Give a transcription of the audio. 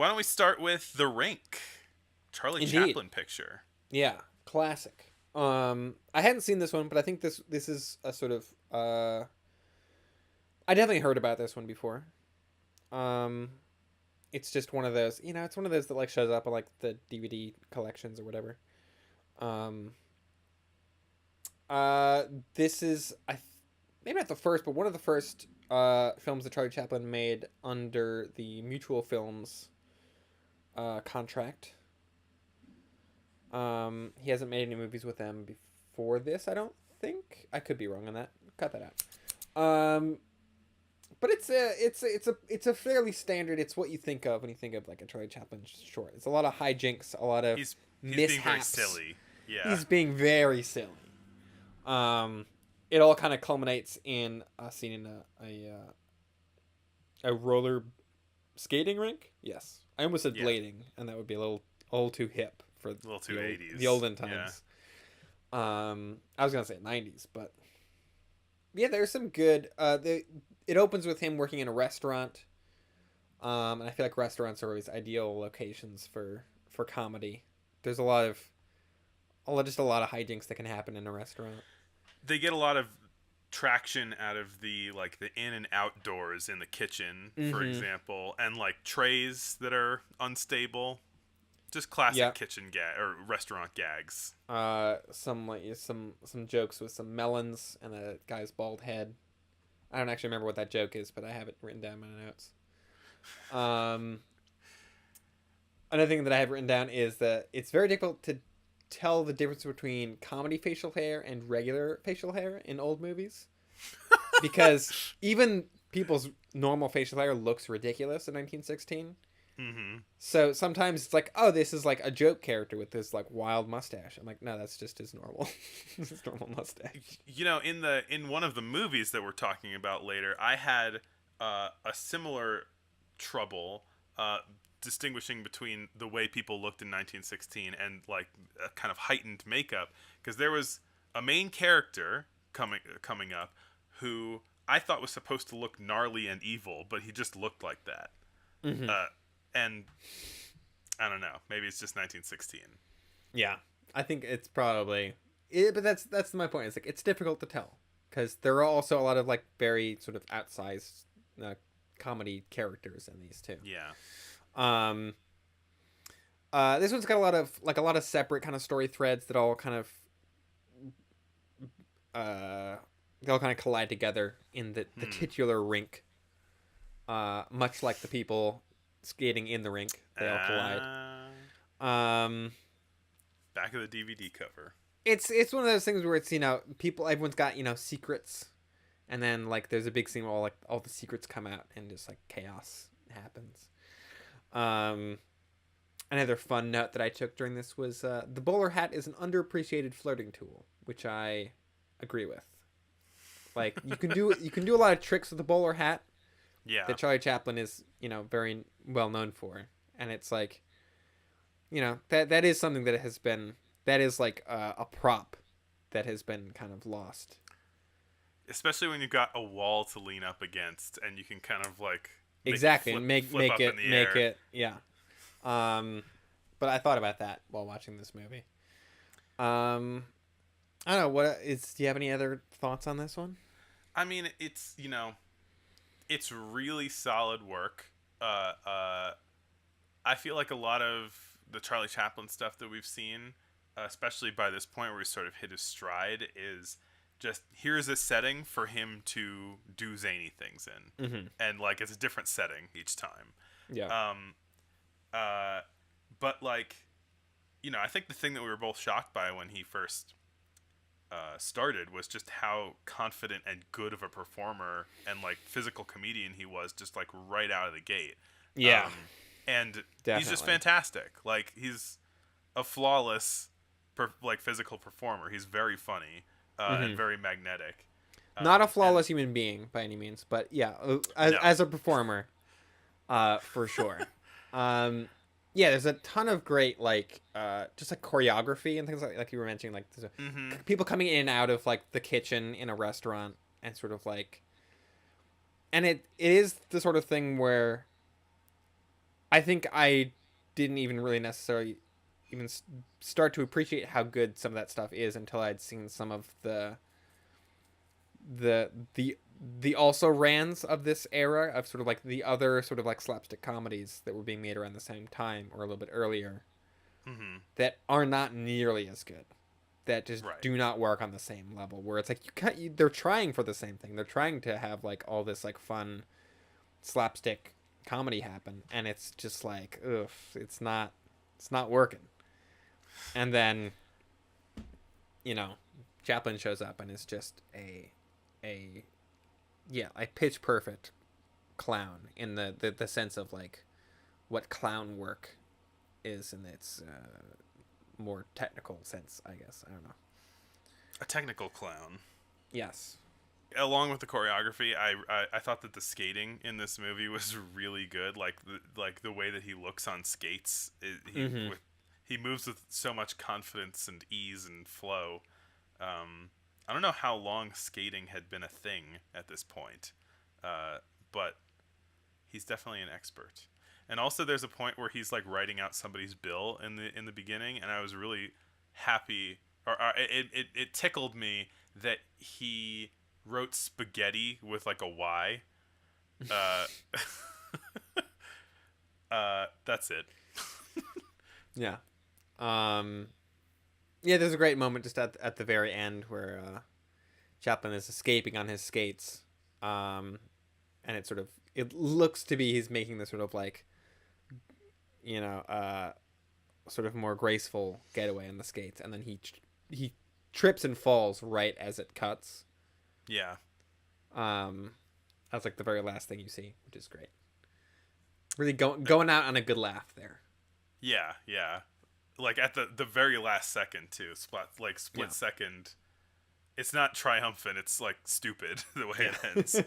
Why don't we start with The Rink, Charlie Indeed. Chaplin picture? Yeah, classic. I hadn't seen this one, but I think this is a sort of I definitely heard about this one before. Um, it's just one of those, it's one of those that like shows up on like the DVD collections or whatever. Um, uh, this is maybe not the first, but one of the first films that Charlie Chaplin made under the Mutual Films contract. He hasn't made any movies with them before this, I don't think. I could be wrong on that. Cut that out. But it's a fairly standard. It's what you think of when you think of like a Charlie Chaplin short. It's a lot of hijinks, a lot of He's being very mishaps. silly. Yeah. He's being very silly. It all kind of culminates in a scene in a roller skating rink. Yes, I almost said Yeah. blading, and that would be a little too hip for A little too 80s. the olden times. I was gonna say 90s, but yeah, there's some good. It opens with him working in a restaurant, and I feel like restaurants are always ideal locations for comedy. There's just a lot of hijinks that can happen in a restaurant. They get a lot of traction out of the in and outdoors in the kitchen, for example, and like trays that are unstable. Just classic kitchen gag or restaurant gags. Some jokes with some melons and a guy's bald head. I don't actually remember what that joke is, but I have it written down in my notes. Another thing that I have written down is that it's very difficult to tell the difference between comedy facial hair and regular facial hair in old movies, because even people's normal facial hair looks ridiculous in 1916. So sometimes it's like, oh, this is like a joke character with this like wild mustache. I'm like, no, that's just his normal, his normal mustache. In one of the movies that we're talking about later, I had a similar trouble distinguishing between the way people looked in 1916 and like a kind of heightened makeup, because there was a main character coming up who I thought was supposed to look gnarly and evil, but he just looked like that. And I don't know, maybe it's just 1916. Yeah, I think it's probably but that's my point. It's like it's difficult to tell because there are also a lot of like very sort of outsized comedy characters in these too. Yeah. This one's got a lot of separate kind of story threads that all kind of they all kind of collide together in the titular rink. Much like the people skating in the rink, they all collide. Back of the DVD cover. It's one of those things where it's everyone's got secrets, and then like there's a big scene where all the secrets come out and just like chaos happens. Another fun note that I took during this was the bowler hat is an underappreciated flirting tool, which I agree with. Like you can do a lot of tricks with the bowler hat. Yeah. That Charlie Chaplin is very well known for, and it's like that is something that is like a prop that has been kind of lost. Especially when you've got a wall to lean up against, and you can kind of like exactly make it yeah. But I thought about that while watching this movie. I don't know do you have any other thoughts on this one? I mean, it's really solid work. I feel like a lot of the Charlie Chaplin stuff that we've seen, especially by this point where he sort of hit his stride, is just here's a setting for him to do zany things in, and like it's a different setting each time. Yeah. But like, I think the thing that we were both shocked by when he first started was just how confident and good of a performer and like physical comedian he was, just like right out of the gate. Yeah. And Definitely. He's just fantastic. Like he's a flawless physical performer. He's very funny and very magnetic. Not a flawless human being by any means, but yeah, as a performer, for sure. Yeah, there's a ton of great just like choreography and things like you were mentioning, like people coming in and out of like the kitchen in a restaurant and sort of like, and it is the sort of thing where I think I didn't even really necessarily even start to appreciate how good some of that stuff is until I'd seen some of the the the also rans of this era of sort of like the other sort of like slapstick comedies that were being made around the same time or a little bit earlier Mm-hmm. that are not nearly as good, that just Right. do not work on the same level, where it's like they're trying for the same thing, they're trying to have like all this like fun slapstick comedy happen, and it's just like ugh, it's not working. And then Chaplin shows up and is just a yeah, like pitch perfect clown in the sense of like what clown work is in its more technical sense, I guess. I don't know. A technical clown. Yes. Along with the choreography, I thought that the skating in this movie was really good. Like the way that he looks on skates, Mm-hmm. he moves with so much confidence and ease and flow. I don't know how long skating had been a thing at this point, uh, but he's definitely an expert. And also, there's a point where he's like writing out somebody's bill in the beginning, and I was really happy, or it tickled me that he wrote spaghetti with like a Y. Uh, that's it. Yeah. Um. Yeah, there's a great moment just at the very end where Chaplin is escaping on his skates, um, and it looks to be he's making this sort of like you know sort of more graceful getaway on the skates, and then he trips and falls right as it cuts. Yeah, Um, that's like the very last thing you see, which is great. Really going out on a good laugh there. yeah, yeah. Like at the very last second too. Split Yeah. second. It's not triumphant. It's like stupid the way Yeah. it ends.